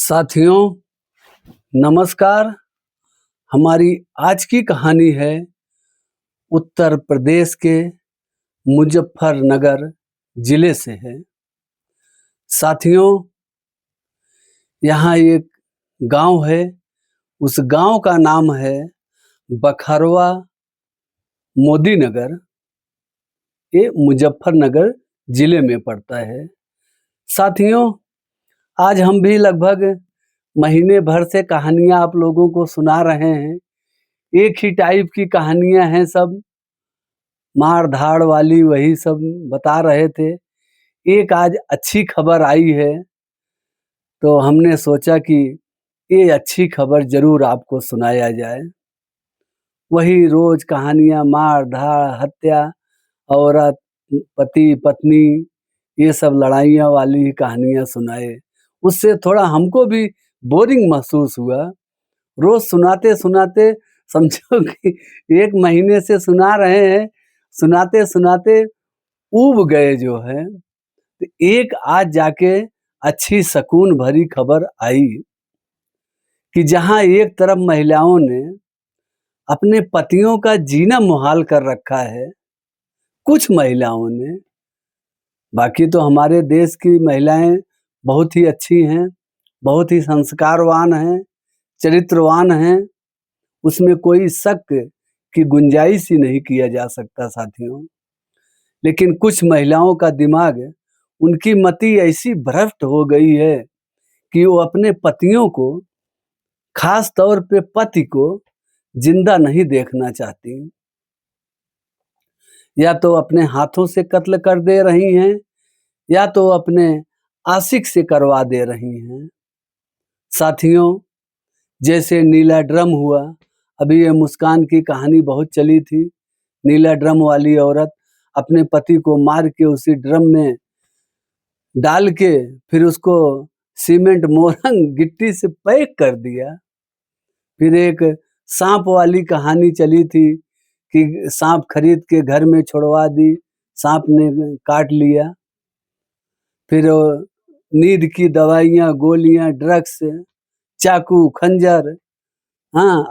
साथियों नमस्कार। हमारी आज की कहानी है उत्तर प्रदेश के मुजफ्फरनगर जिले से है। साथियों यहाँ एक गांव है, उस गांव का नाम है बखरवा मोदीनगर। ये मुजफ्फरनगर जिले में पड़ता है। साथियों आज हम भी लगभग महीने भर से कहानियां आप लोगों को सुना रहे हैं। एक ही टाइप की कहानियां हैं, सब मार धाड़ वाली वही सब बता रहे थे। एक आज अच्छी खबर आई है तो हमने सोचा कि ये अच्छी खबर जरूर आपको सुनाया जाए। वही रोज कहानियां मार धाड़, हत्या, औरत, पति पत्नी, ये सब लड़ाइयाँ वाली ही कहानियां सुनाए। उससे थोड़ा हमको भी बोरिंग महसूस हुआ। रोज सुनाते सुनाते समझो कि एक महीने से सुना रहे हैं, सुनाते सुनाते ऊब गए जो है। तो एक आज जाके अच्छी सुकून भरी खबर आई कि जहां एक तरफ महिलाओं ने अपने पतियों का जीना मुहाल कर रखा है, कुछ महिलाओं ने, बाकी तो हमारे देश की महिलाएं बहुत ही अच्छी हैं, बहुत ही संस्कारवान हैं, चरित्रवान हैं, उसमें कोई शक की गुंजाइश ही नहीं किया जा सकता साथियों। लेकिन कुछ महिलाओं का दिमाग, उनकी मति ऐसी भ्रष्ट हो गई है कि वो अपने पतियों को, खास तौर पे पति को जिंदा नहीं देखना चाहती। या तो अपने हाथों से कत्ल कर दे रही हैं या तो अपने आशिक से करवा दे रही हैं। साथियों जैसे नीला ड्रम हुआ, अभी ये मुस्कान की कहानी बहुत चली थी। नीला ड्रम वाली औरत अपने पति को मार के उसी ड्रम में डाल के फिर उसको सीमेंट मोरंग गिट्टी से पैक कर दिया। फिर एक सांप वाली कहानी चली थी कि सांप खरीद के घर में छुड़वा दी, सांप ने काट लिया। फिर नींद की दवाइयाँ, गोलियां, ड्रग्स, चाकू, खंजर,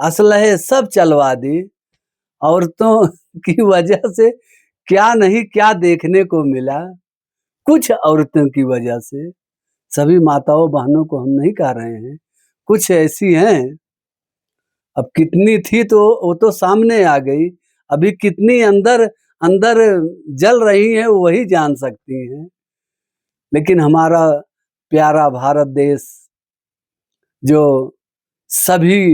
असलहे सब चलवा दी। औरतों की वजह से क्या नहीं क्या देखने को मिला। कुछ औरतों की वजह से, सभी माताओं बहनों को हम नहीं कह रहे हैं, कुछ ऐसी हैं। अब कितनी थी तो वो तो सामने आ गई, अभी कितनी अंदर अंदर जल रही हैं वही जान सकती हैं। लेकिन हमारा प्यारा भारत देश जो सभी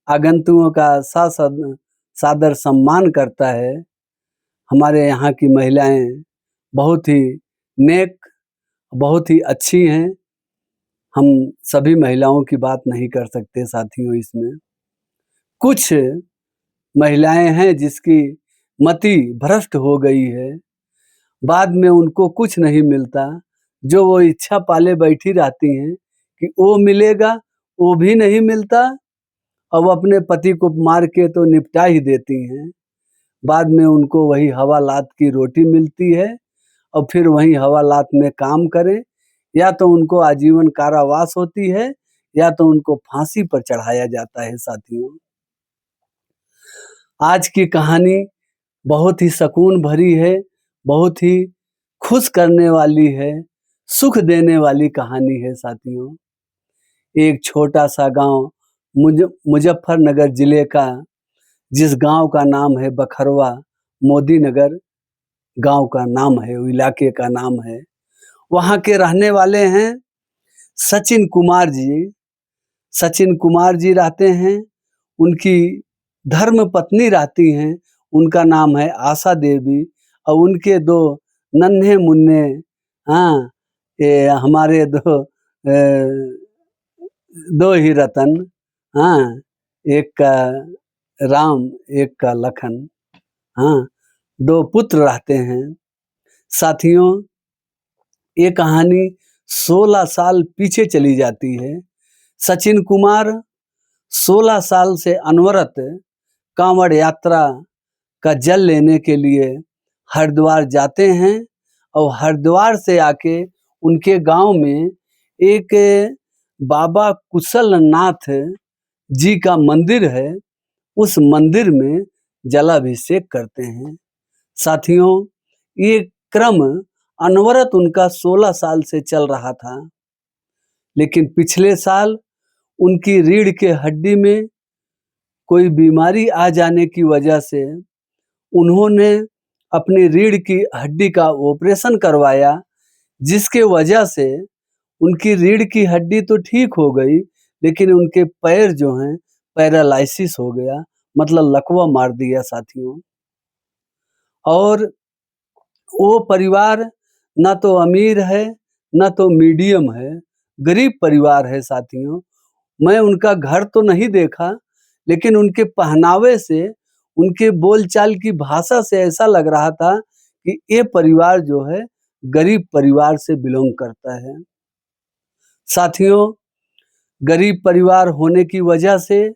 आगंतुकों का सादर सम्मान करता है, हमारे यहाँ की महिलाएं बहुत ही नेक, बहुत ही अच्छी हैं। हम सभी महिलाओं की बात नहीं कर सकते साथियों। इसमें कुछ महिलाएं हैं जिसकी मति भ्रष्ट हो गई है, बाद में उनको कुछ नहीं मिलता, जो वो इच्छा पाले बैठी रहती हैं कि वो मिलेगा, वो भी नहीं मिलता, और वो अपने पति को मार के तो निपटा ही देती हैं। बाद में उनको वही हवालात की रोटी मिलती है और फिर वही हवालात में काम करें, या तो उनको आजीवन कारावास होती है या तो उनको फांसी पर चढ़ाया जाता है। साथियों आज की कहानी बहुत ही सुकून भरी है, बहुत ही खुश करने वाली है, सुख देने वाली कहानी है। साथियों एक छोटा सा गांव मुजफ्फरनगर जिले का, जिस गांव का नाम है बखरवा मोदीनगर, गांव का नाम है, इलाके का नाम है, वहां के रहने वाले हैं सचिन कुमार जी। सचिन कुमार जी रहते हैं, उनकी धर्म पत्नी रहती हैं, उनका नाम है आशा देवी, और उनके दो नन्हे मुन्ने, ये हमारे दो ही रतन, एक का राम एक का लखन, दो पुत्र रहते हैं। साथियों ये कहानी 16 साल पीछे चली जाती है। सचिन कुमार 16 साल से अनवरत कांवड़ यात्रा का जल लेने के लिए हरिद्वार जाते हैं, और हरिद्वार से आके उनके गांव में एक बाबा कुशलनाथ जी का मंदिर है, उस मंदिर में जलाभिषेक करते हैं। साथियों, ये क्रम अनवरत उनका 16 साल से चल रहा था, लेकिन पिछले साल उनकी रीढ़ के हड्डी में कोई बीमारी आ जाने की वजह से उन्होंने अपनी रीढ़ की हड्डी का ऑपरेशन करवाया, जिसके वजह से उनकी रीढ़ की हड्डी तो ठीक हो गई, लेकिन उनके पैर जो हैं पैरालाइसिस हो गया, मतलब लकवा मार दिया साथियों। और वो परिवार ना तो अमीर है, ना तो मीडियम है, गरीब परिवार है साथियों। मैं उनका घर तो नहीं देखा, लेकिन उनके पहनावे से, उनके बोलचाल की भाषा से ऐसा लग रहा था कि ये परिवार जो है गरीब परिवार से बिलोंग करता है। साथियों, गरीब परिवार होने की वजह से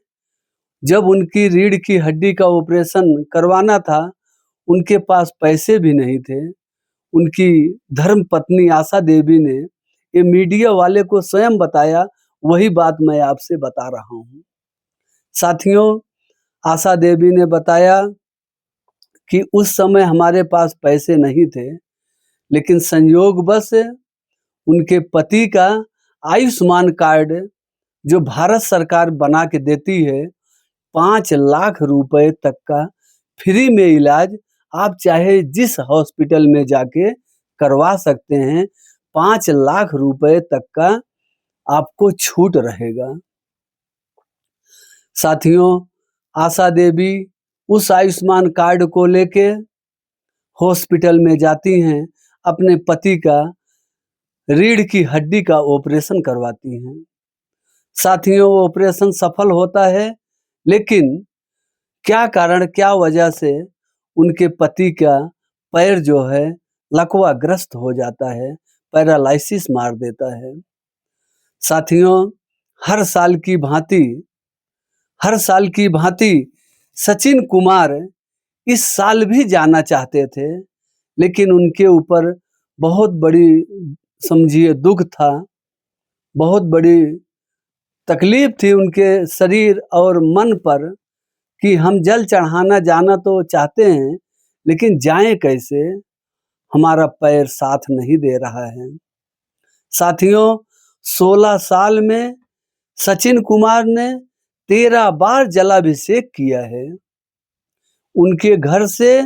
जब उनकी रीढ़ की हड्डी का ऑपरेशन करवाना था, उनके पास पैसे भी नहीं थे। उनकी धर्म पत्नी आशा देवी ने ये मीडिया वाले को स्वयं बताया, वही बात मैं आपसे बता रहा हूँ। साथियों, आशा देवी ने बताया कि उस समय हमारे पास पैसे नहीं थे, लेकिन संयोगवश उनके पति का आयुष्मान कार्ड जो भारत सरकार बना के देती है, 5 लाख रुपए तक का फ्री में इलाज आप चाहे जिस हॉस्पिटल में जाके करवा सकते हैं। 5 लाख रुपए तक का आपको छूट रहेगा। साथियों, आशा देवी उस आयुष्मान कार्ड को लेके हॉस्पिटल में जाती हैं, अपने पति का रीढ़ की हड्डी का ऑपरेशन करवाती हैं। साथियों, वो ऑपरेशन सफल होता है, लेकिन क्या कारण, क्या वजह से उनके पति का पैर जो है लकवाग्रस्त हो जाता है, पैरालाइसिस मार देता है। साथियों, हर साल की भांति सचिन कुमार इस साल भी जाना चाहते थे, लेकिन उनके ऊपर बहुत बड़ी समझिए दुख था, बहुत बड़ी तकलीफ थी उनके शरीर और मन पर कि हम जल चढ़ाना जाना तो चाहते हैं, लेकिन जाएं कैसे, हमारा पैर साथ नहीं दे रहा है। साथियों, 16 साल में सचिन कुमार ने 13 बार जलाभिषेक किया है। उनके घर से,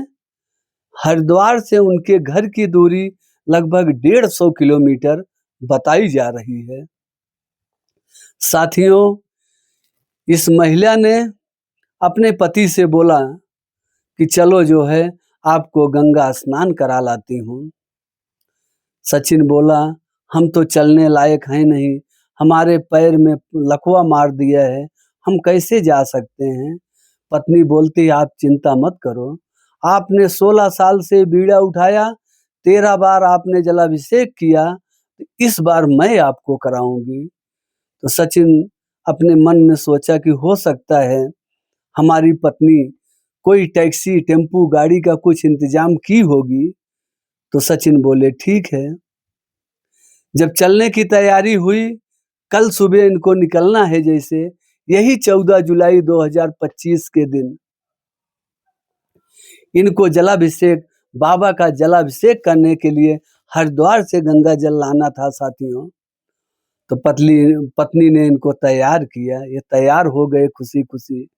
हरिद्वार से उनके घर की दूरी लगभग 150 किलोमीटर बताई जा रही है। साथियों, इस महिला ने अपने पति से बोला कि चलो जो है आपको गंगा स्नान करा लाती हूँ। सचिन बोला, हम तो चलने लायक हैं नहीं, हमारे पैर में लकवा मार दिया है, हम कैसे जा सकते हैं। पत्नी बोलती, आप चिंता मत करो, आपने 16 साल से बीड़ा उठाया, 13 बार आपने जलाभिषेक किया, तो इस बार मैं आपको कराऊंगी। तो सचिन अपने मन में सोचा कि हो सकता है हमारी पत्नी कोई टैक्सी, टेम्पू, गाड़ी का कुछ इंतजाम की होगी। तो सचिन बोले, ठीक है। जब चलने की तैयारी हुई, कल सुबह इनको निकलना है, जैसे यही 14 जुलाई 2025 के दिन इनको जलाभिषेक, बाबा का जलाभिषेक करने के लिए हरिद्वार से गंगा जल लाना था साथियों। तो पत्नी ने इनको तैयार किया, ये तैयार हो गए खुशी खुशी।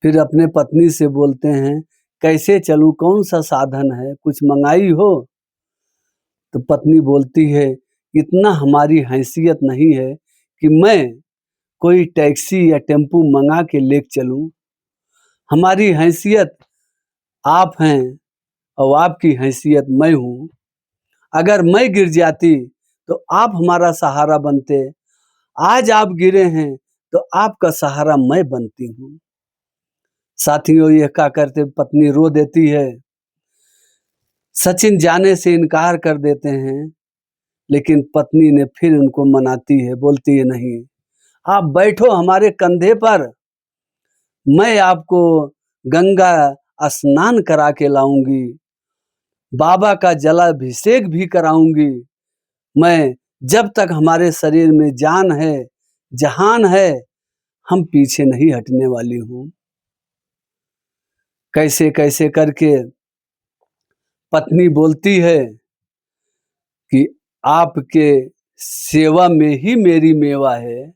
फिर अपने पत्नी से बोलते हैं, कैसे चलूं, कौन सा साधन है, कुछ मंगाई हो। तो पत्नी बोलती है, इतना हमारी हैसियत नहीं है कि मैं कोई टैक्सी या टेम्पू मंगा के ले चलूं। हमारी हैसियत आप हैं और आपकी हैसियत मैं हूँ। अगर मैं गिर जाती तो आप हमारा सहारा बनते, आज आप गिरे हैं तो आपका सहारा मैं बनती हूँ। साथियों, यह क्या करते पत्नी रो देती है। सचिन जाने से इनकार कर देते हैं, लेकिन पत्नी ने फिर उनको मनाती है, बोलती है, नहीं, आप बैठो हमारे कंधे पर, मैं आपको गंगा स्नान करा के लाऊंगी, बाबा का जलाभिषेक भी कराऊंगी, मैं जब तक हमारे शरीर में जान है, जहान है, हम पीछे नहीं हटने वाली हूँ। कैसे कैसे करके पत्नी बोलती है कि आपके सेवा में ही मेरी मेवा है।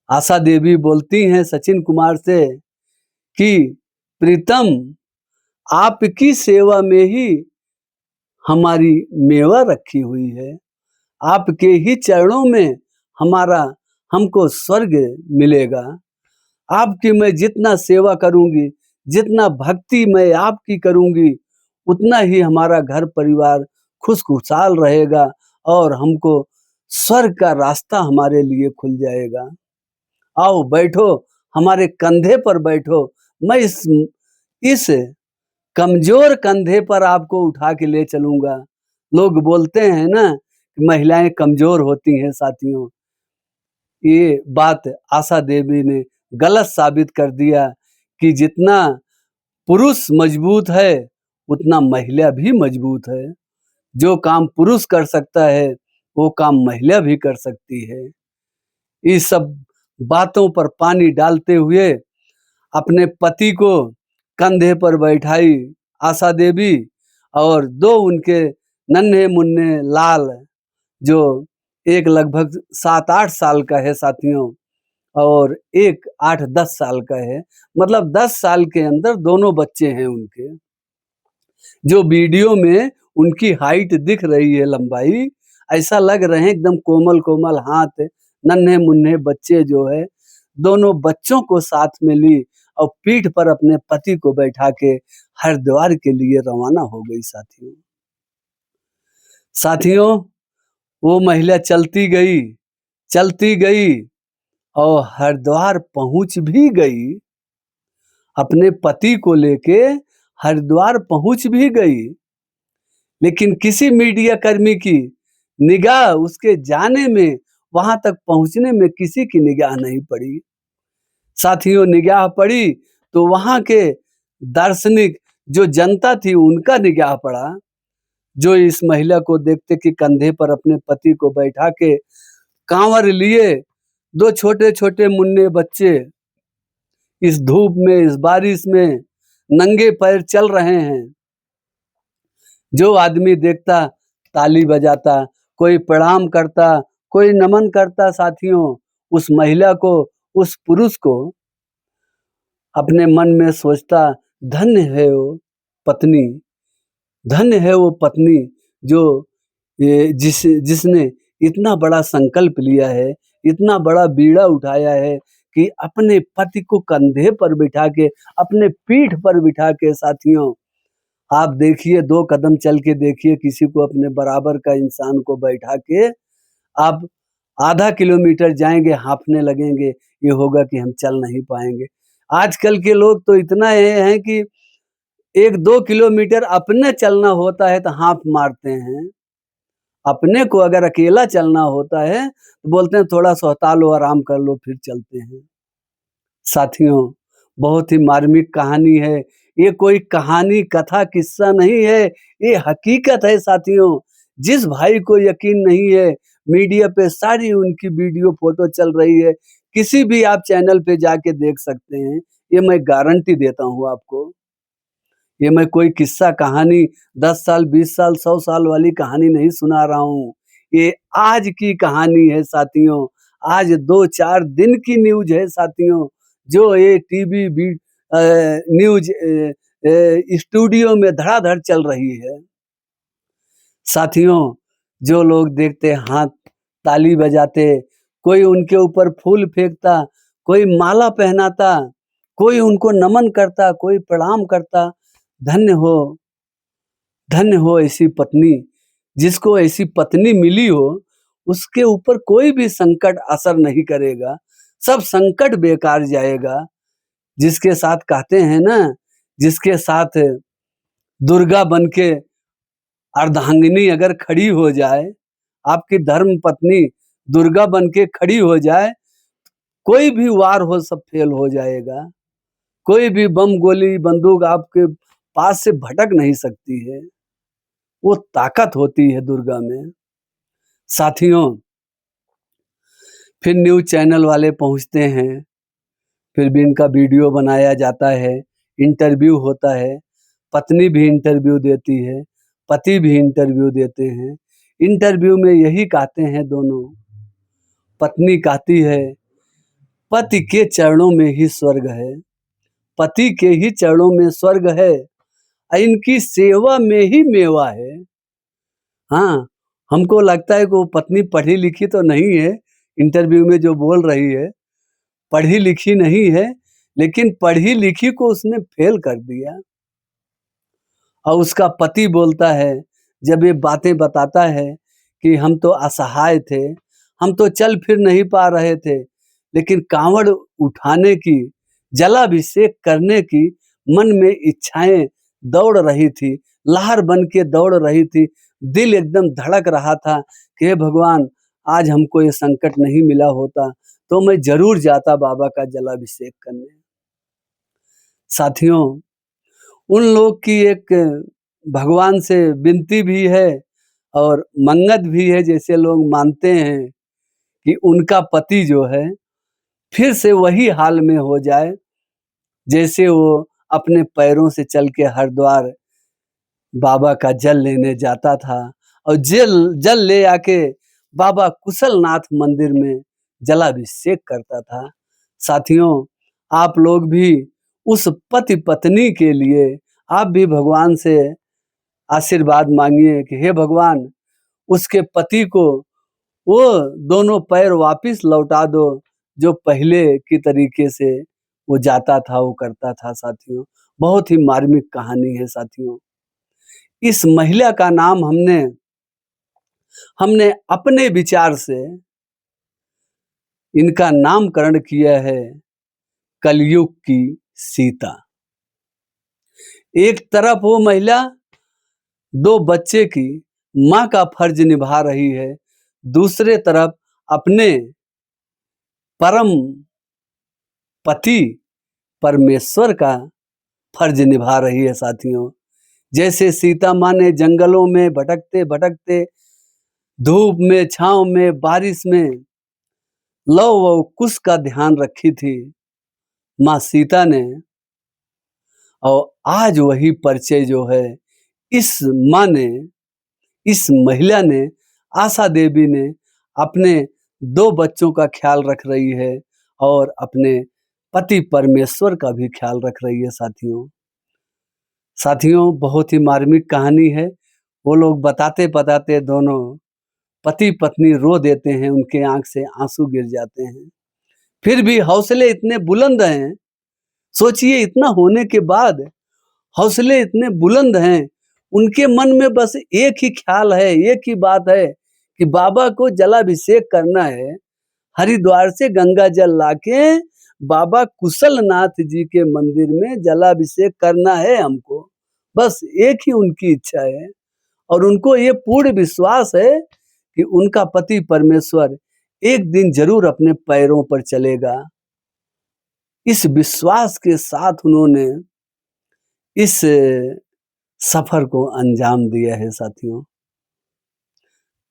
आशा देवी बोलती हैं सचिन कुमार से कि प्रीतम, आपकी सेवा में ही हमारी मेवा रखी हुई है। आपके ही चरणों में हमारा हमको स्वर्ग मिलेगा। आपकी मैं जितना सेवा करूंगी, जितना भक्ति मैं आपकी करूंगी, उतना ही हमारा घर परिवार खुशखुशाल रहेगा और हमको स्वर्ग का रास्ता हमारे लिए खुल जाएगा। आओ बैठो, हमारे कंधे पर बैठो। मैं इस कमजोर कंधे पर आपको उठा के ले चलूंगा। लोग बोलते हैं ना कि महिलाएं कमजोर होती हैं साथियों, ये बात आशा देवी ने गलत साबित कर दिया कि जितना पुरुष मजबूत है उतना महिला भी मजबूत है। जो काम पुरुष कर सकता है वो काम महिला भी कर सकती है। इस सब बातों पर पानी डालते हुए अपने पति को कंधे पर बैठाई आशा देवी और दो उनके नन्हे मुन्ने लाल, जो एक लगभग 7-8 साल का है साथियों और एक 8-10 साल का है, मतलब 10 साल के अंदर दोनों बच्चे हैं उनके। जो वीडियो में उनकी हाइट दिख रही है, लंबाई, ऐसा लग रहे हैं एकदम कोमल कोमल हाथ, नन्हे मुन्ने बच्चे जो है। दोनों बच्चों को साथ में ली और पीठ पर अपने पति को बैठा के हरिद्वार के लिए रवाना हो गई साथियों। साथियों, वो महिला चलती गई और हरिद्वार पहुंच भी गई। अपने पति को लेके हरिद्वार पहुंच भी गई, लेकिन किसी मीडिया कर्मी की निगाह उसके जाने में, वहां तक पहुंचने में किसी की निगाह नहीं पड़ी। साथियों, निगाह पड़ी तो वहां के दार्शनिक जो जनता थी उनका निगाह पड़ा, जो इस महिला को देखते कि कंधे पर अपने पति को बैठा के कांवर लिए दो छोटे छोटे मुन्ने बच्चे इस धूप में, इस बारिश में नंगे पैर चल रहे हैं। जो आदमी देखता ताली बजाता, कोई प्रणाम करता, कोई नमन करता साथियों उस महिला को, उस पुरुष को। अपने मन में सोचता, धन्य है वो पत्नी, धन्य है वो पत्नी जो जिसने इतना बड़ा संकल्प लिया है, इतना बड़ा बीड़ा उठाया है कि अपने पति को कंधे पर बिठा के, अपने पीठ पर बिठा के साथियों, आप देखिए 2 कदम चल के देखिए, किसी को अपने बराबर का इंसान को बैठा के आप आधा किलोमीटर जाएंगे, हाँफने लगेंगे, ये होगा कि हम चल नहीं पाएंगे। आजकल के लोग तो इतना ये हैं कि 1-2 किलोमीटर अपने चलना होता है तो हाँफ मारते हैं। अपने को अगर अकेला चलना होता है तो बोलते हैं थोड़ा सोहता लो, आराम कर लो, फिर चलते हैं। साथियों, बहुत ही मार्मिक कहानी है। ये कोई कहानी, कथा, किस्सा नहीं है, ये हकीकत है साथियों। जिस भाई को यकीन नहीं है, मीडिया पे सारी उनकी वीडियो फोटो चल रही है, किसी भी आप चैनल पे जाके देख सकते हैं। ये मैं गारंटी देता हूँ आपको। ये मैं कोई किस्सा कहानी 10 साल, 20 साल, 100 साल वाली कहानी नहीं सुना रहा हूँ। ये आज की कहानी है साथियों। आज 2-4 दिन की न्यूज़ है साथियों, जो ये टीवी न्यूज़ स्टूडियो में धड़ाधड़ चल रही है। साथियों, जो लोग देखते हाथ ताली बजाते, कोई उनके ऊपर फूल फेंकता, कोई माला पहनाता, कोई उनको नमन करता, कोई प्रणाम करता। धन्य हो ऐसी पत्नी, जिसको ऐसी पत्नी मिली हो, उसके ऊपर कोई भी संकट असर नहीं करेगा, सब संकट बेकार जाएगा। जिसके साथ कहते हैं ना, जिसके साथ दुर्गा बनके अर्धांगिनी अगर खड़ी हो जाए, आपकी धर्म पत्नी दुर्गा बनके खड़ी हो जाए, कोई भी वार हो सब फेल हो जाएगा। कोई भी बम गोली बंदूक आपके पास से भटक नहीं सकती है। वो ताकत होती है दुर्गा में। साथियों, फिर न्यूज़ चैनल वाले पहुंचते हैं, फिर भी इनका वीडियो बनाया जाता है, इंटरव्यू होता है, पत्नी भी इंटरव्यू देती है, पति भी इंटरव्यू देते हैं। इंटरव्यू में यही कहते हैं दोनों, पत्नी कहती है पति के चरणों में ही स्वर्ग है, पति के ही चरणों में स्वर्ग है, इनकी सेवा में ही मेवा है। हाँ, हमको लगता है कि वो पत्नी पढ़ी लिखी तो नहीं है, इंटरव्यू में जो बोल रही है पढ़ी लिखी नहीं है, लेकिन पढ़ी लिखी को उसने फेल कर दिया। और उसका पति बोलता है, जब ये बातें बताता है कि हम तो असहाय थे, हम तो चल फिर नहीं पा रहे थे, लेकिन कांवड़ उठाने की, जलाभिषेक करने की मन में इच्छाएं दौड़ रही थी, लहर बन के दौड़ रही थी, दिल एकदम धड़क रहा था कि हे भगवान, आज हमको ये संकट नहीं मिला होता तो मैं जरूर जाता बाबा का जलाभिषेक करने। साथियों, उन लोग की एक भगवान से विनती भी है और मंगत भी है, जैसे लोग मानते हैं कि उनका पति जो है फिर से वही हाल में हो जाए जैसे वो अपने पैरों से चल के हरिद्वार बाबा का जल लेने जाता था और जल ले आके बाबा कुशलनाथ मंदिर में जलाभिषेक करता था। साथियों, आप लोग भी उस पति पत्नी के लिए आप भी भगवान से आशीर्वाद मांगिए कि हे भगवान, उसके पति को वो दोनों पैर वापिस लौटा दो जो पहले की तरीके से वो जाता था, वो करता था। साथियों, बहुत ही मार्मिक कहानी है। साथियों, इस महिला का नाम हमने अपने विचार से इनका नामकरण किया है कलयुग की सीता। एक तरफ वो महिला 2 बच्चे की माँ का फर्ज निभा रही है, दूसरे तरफ अपने परम पति परमेश्वर का फर्ज निभा रही है। साथियों, जैसे सीता माँ ने जंगलों में भटकते भटकते, धूप में, छांव में, बारिश में लव व कुश का ध्यान रखी थी माँ सीता ने, और आज वही परिचय जो है इस माँ ने, इस महिला ने, आशा देवी ने अपने 2 बच्चों का ख्याल रख रही है और अपने पति परमेश्वर का भी ख्याल रख रही है। साथियों, बहुत ही मार्मिक कहानी है। वो लोग बताते बताते दोनों पति पत्नी रो देते हैं, उनके आंख से आंसू गिर जाते हैं। फिर भी हौसले इतने बुलंद हैं, सोचिए इतना होने के बाद हौसले इतने बुलंद हैं, उनके मन में बस एक ही ख्याल है, एक ही बात है कि बाबा को जलाभिषेक करना है, हरिद्वार से गंगा जल लाके बाबा कुशलनाथ जी के मंदिर में जलाभिषेक करना है हमको। बस एक ही उनकी इच्छा है और उनको ये पूर्ण विश्वास है कि उनका पति परमेश्वर एक दिन जरूर अपने पैरों पर चलेगा। इस विश्वास के साथ उन्होंने इस सफर को अंजाम दिया है। साथियों,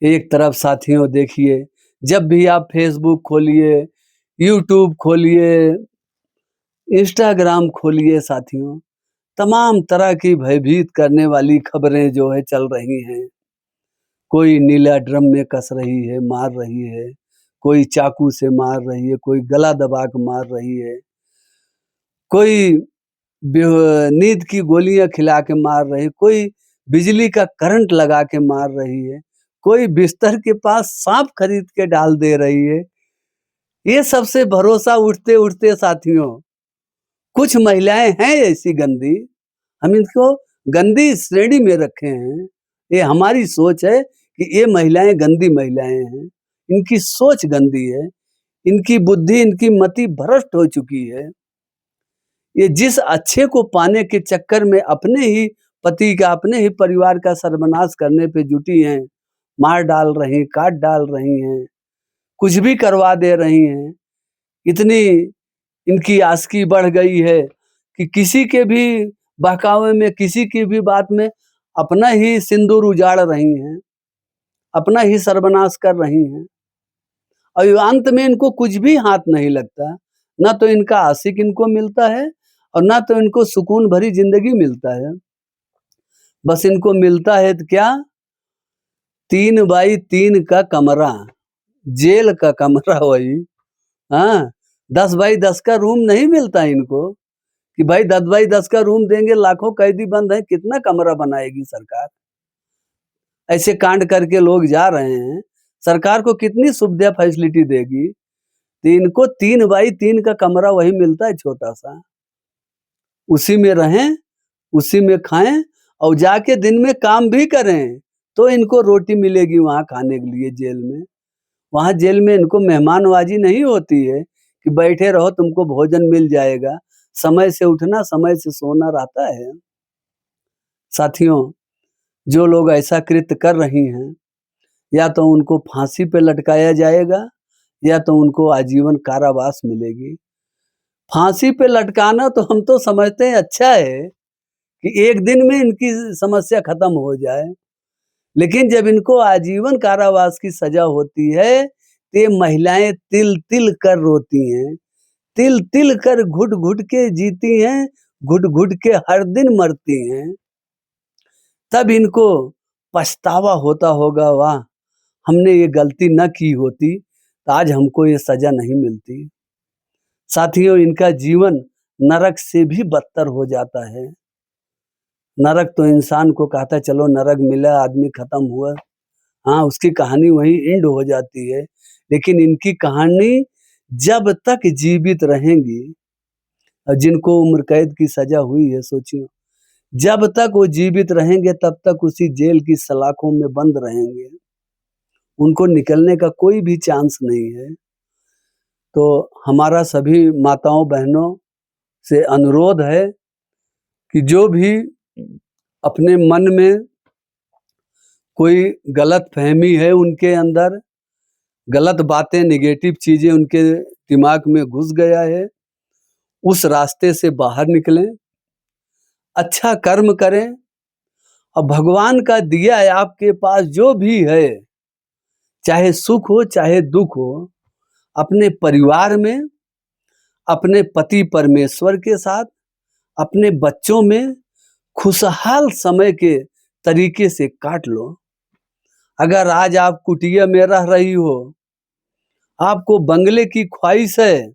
एक तरफ साथियों देखिए, जब भी आप फेसबुक खोलिए, यूट्यूब खोलिए, इंस्टाग्राम खोलिए, साथियों तमाम तरह की भयभीत करने वाली खबरें जो है चल रही हैं। कोई नीला ड्रम में कस रही है, मार रही है, कोई चाकू से मार रही है, कोई गला दबा के मार रही है, कोई नींद की गोलियां खिला के मार रही है, कोई बिजली का करंट लगा के मार रही है, कोई बिस्तर के पास सांप खरीद के डाल दे रही है। ये सबसे भरोसा उठते उठते साथियों, कुछ महिलाएं हैं ऐसी गंदी, हम इनको गंदी श्रेणी में रखे हैं। ये हमारी सोच है कि ये महिलाएं गंदी महिलाएं हैं, इनकी सोच गंदी है, इनकी बुद्धि, इनकी मति भ्रष्ट हो चुकी है। ये जिस अच्छे को पाने के चक्कर में अपने ही पति का, अपने ही परिवार का सर्वनाश करने पे जुटी हैं, मार डाल रही, काट डाल रही हैं, कुछ भी करवा दे रही हैं। इतनी इनकी आस्की बढ़ गई है कि किसी के भी बहकावे में, किसी की भी बात में अपना ही सिंदूर उजाड़ रही हैं। अपना ही सर्वनाश कर रही हैं और अंत में इनको कुछ भी हाथ नहीं लगता। ना तो इनका आशिक इनको मिलता है और ना तो इनको सुकून भरी जिंदगी मिलता है। बस इनको मिलता है तो क्या, 3 बाई 3 का कमरा, जेल का कमरा वही। हाँ, 10 बाई 10 का रूम नहीं मिलता इनको कि भाई 10 बाई 10 का रूम देंगे, लाखों कैदी बंद हैं, कितना कमरा बनाएगी सरकार? ऐसे कांड करके लोग जा रहे हैं, सरकार को कितनी सुविधा फैसिलिटी देगी? तो इनको 3 बाई 3 का कमरा वही मिलता है छोटा सा, उसी में रहें, उसी में खाएं और जाके दिन में काम भी करें तो इनको रोटी मिलेगी वहां खाने के लिए जेल में। वहां जेल में इनको मेहमानवाजी नहीं होती है कि बैठे रहो तुमको भोजन मिल जाएगा, समय से उठना समय से सोना रहता है। साथियों, जो लोग ऐसा कृत्य कर रही हैं, या तो उनको फांसी पे लटकाया जाएगा या तो उनको आजीवन कारावास मिलेगी। फांसी पे लटकाना तो हम तो समझते हैं अच्छा है कि एक दिन में इनकी समस्या खत्म हो जाए, लेकिन जब इनको आजीवन कारावास की सजा होती है तो ये महिलाएं तिल तिल कर रोती हैं, तिल तिल कर घुट घुट के जीती हैं, घुट घुट के हर दिन मरती हैं। तब इनको पछतावा होता होगा, वाह हमने ये गलती न की होती तो आज हमको ये सजा नहीं मिलती। साथियों, इनका जीवन नरक से भी बदतर हो जाता है। नरक तो इंसान को कहता है चलो नरक मिला, आदमी खत्म हुआ, हाँ उसकी कहानी वहीं एंड हो जाती है। लेकिन इनकी कहानी जब तक जीवित रहेंगी, जिनको उम्र कैद की सजा हुई है, सोचिए जब तक वो जीवित रहेंगे तब तक उसी जेल की सलाखों में बंद रहेंगे, उनको निकलने का कोई भी चांस नहीं है। तो हमारा सभी माताओं बहनों से अनुरोध है कि जो भी अपने मन में कोई गलत फहमी है, उनके अंदर गलत बातें, नेगेटिव चीजें उनके दिमाग में घुस गया है, उस रास्ते से बाहर निकलें, अच्छा कर्म करें और भगवान का दिया है आपके पास जो भी है, चाहे सुख हो चाहे दुख हो, अपने परिवार में, अपने पति परमेश्वर के साथ, अपने बच्चों में खुशहाल समय के तरीके से काट लो। अगर आज आप कुटिया में रह रही हो, आपको बंगले की ख्वाहिश है,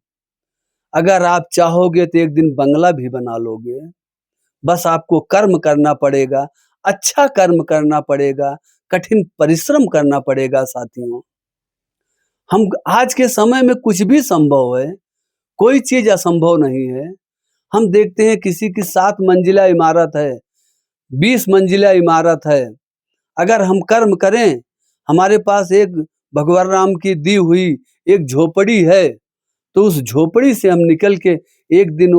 अगर आप चाहोगे तो एक दिन बंगला भी बना लोगे। बस आपको कर्म करना पड़ेगा, अच्छा कर्म करना पड़ेगा, कठिन परिश्रम करना पड़ेगा। साथियों, हम आज के समय में कुछ भी संभव है, कोई चीज असंभव नहीं है। हम देखते हैं किसी की 7 मंजिला इमारत है, 20 मंजिला इमारत है, अगर हम कर्म करें, हमारे पास एक भगवान राम की दी हुई एक झोपड़ी है, तो उस झोपड़ी से हम निकल के एक दिन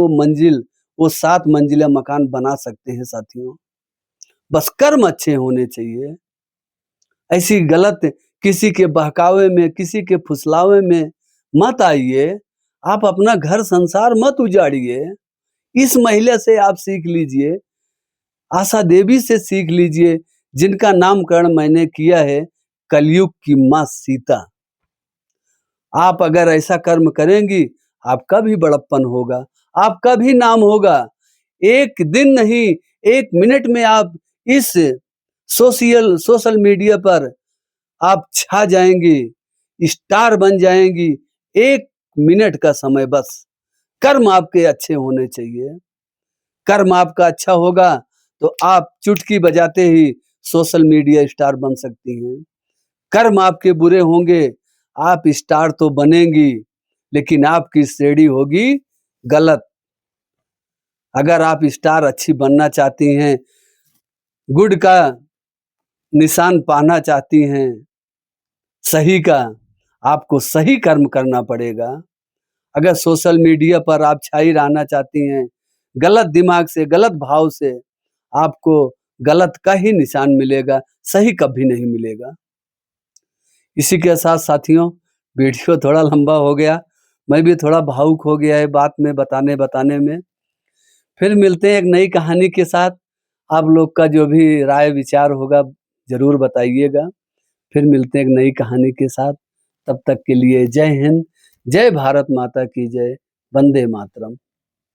वो 7 मंजिला मकान बना सकते हैं। साथियों, बस कर्म अच्छे होने चाहिए। ऐसी गलत किसी के बहकावे में, किसी के फुसलावे में मत आइए। आप अपना घर संसार मत उजाड़िए। इस महिला से आप सीख लीजिए, आशा देवी से सीख लीजिए, जिनका नामकरण मैंने किया है कलयुग की मां सीता। आप अगर ऐसा कर्म करेंगी, आपका भी बड़प्पन होगा, आपका भी नाम होगा। एक दिन नहीं, 1 मिनट में आप इस सोशल मीडिया पर आप छा जाएंगी, स्टार बन जाएंगी। 1 मिनट का समय बस। कर्म आपके अच्छे होने चाहिए। कर्म आपका अच्छा होगा तो आप चुटकी बजाते ही सोशल मीडिया स्टार बन सकती हैं। कर्म आपके बुरे होंगे, आप स्टार तो बनेंगी, लेकिन आपकी श्रेणी होगी गलत। अगर आप स्टार अच्छी बनना चाहती हैं, गुड का निशान पाना चाहती हैं, सही का, आपको सही कर्म करना पड़ेगा। अगर सोशल मीडिया पर आप छाई रहना चाहती हैं, गलत दिमाग से, गलत भाव से, आपको गलत का ही निशान मिलेगा, सही कभी नहीं मिलेगा। इसी के साथ साथियों, वीडियो थोड़ा लंबा हो गया, मैं भी थोड़ा भावुक हो गया है बात में बताने में। फिर मिलते हैं एक नई कहानी के साथ। आप लोग का जो भी राय विचार होगा जरूर बताइएगा। फिर मिलते हैं एक नई कहानी के साथ। तब तक के लिए जय हिंद, जय भारत माता की जय, वंदे मातरम।